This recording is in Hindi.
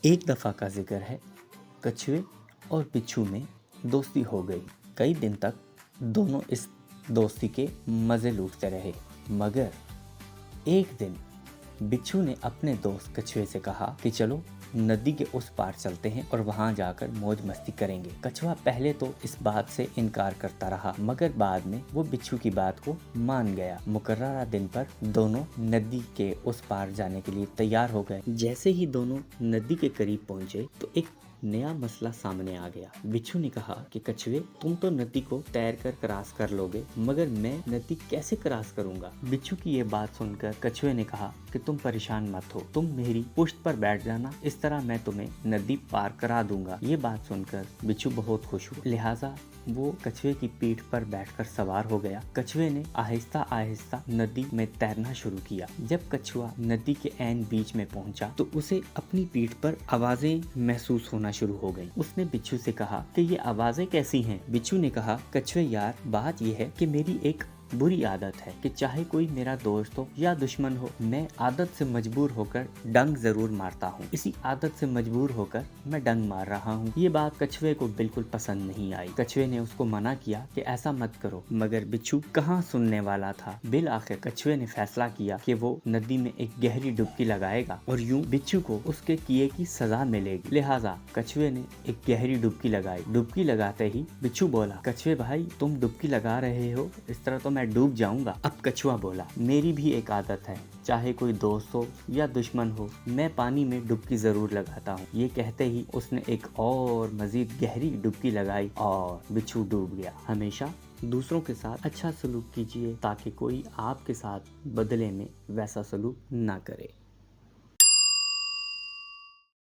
एक दफ़ा का जिक्र है, कछुए और बिच्छू में दोस्ती हो गई। कई दिन तक दोनों इस दोस्ती के मज़े लूटते रहे, मगर एक दिन बिच्छू ने अपने दोस्त कछुए से कहा कि चलो नदी के उस पार चलते हैं और वहां जाकर मौज मस्ती करेंगे। कछुआ पहले तो इस बात से इनकार करता रहा, मगर बाद में वो बिच्छू की बात को मान गया। मुकर्ररा दिन पर दोनों नदी के उस पार जाने के लिए तैयार हो गए। जैसे ही दोनों नदी के करीब पहुंचे तो एक नया मसला सामने आ गया। बिच्छू ने कहा कि कछुए, तुम तो नदी को तैर कर क्रॉस कर लोगे, मगर मैं नदी कैसे क्रॉस करूंगा? बिच्छू की ये बात सुनकर कछुए ने कहा कि तुम परेशान मत हो, तुम मेरी पुश्त पर बैठ जाना, इस तरह मैं तुम्हें नदी पार करा दूंगा। ये बात सुनकर बिच्छू बहुत खुश हुआ, लिहाजा वो कछुए की पीठ पर बैठकर सवार हो गया। कछुए ने आहिस्ता आहिस्ता नदी में तैरना शुरू किया। जब कछुआ नदी के ऐन बीच में पहुंचा तो उसे अपनी पीठ पर आवाजें महसूस होना शुरू हो गई। उसने बिच्छू से कहा कि ये आवाजें कैसी हैं? बिच्छू ने कहा, कछुए यार, बात यह है कि मेरी एक बुरी आदत है कि चाहे कोई मेरा दोस्त हो या दुश्मन हो, मैं आदत से मजबूर होकर डंक जरूर मारता हूँ। इसी आदत से मजबूर होकर मैं डंक मार रहा हूँ। ये बात कछुए को बिल्कुल पसंद नहीं आई। कछुए ने उसको मना किया कि ऐसा मत करो, मगर बिच्छू कहाँ सुनने वाला था। बिल आखिर कछुए ने फैसला किया कि वो नदी में एक गहरी डुबकी लगाएगा और यूं बिच्छू को उसके किए की सजा मिलेगी। लिहाजा कछुए ने एक गहरी डुबकी लगाई। डुबकी लगाते ही बिच्छू बोला, कछुए भाई, तुम डुबकी लगा रहे हो, इस तरह तो मैं डूब जाऊंगा। अब कछुआ बोला, मेरी भी एक आदत है, चाहे कोई दोस्त हो या दुश्मन हो, मैं पानी में डुबकी जरूर लगाता हूँ। ये कहते ही उसने एक और मजीद गहरी डुबकी लगाई और बिच्छू डूब गया। हमेशा दूसरों के साथ अच्छा सलूक कीजिए ताकि कोई आपके साथ बदले में वैसा सलूक ना करे।